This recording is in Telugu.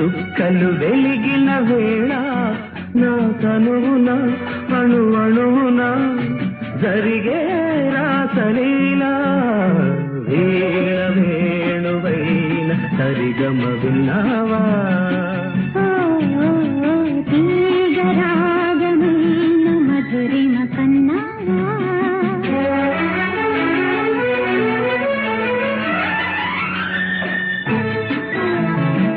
చుక్కలు వెలిగిన వేళ నా తనువున అణు అణువున జరిగే రాసలీలా వీణ వేణువైన సరిగమ విన్నావా తీగరాగమైన మధురిమ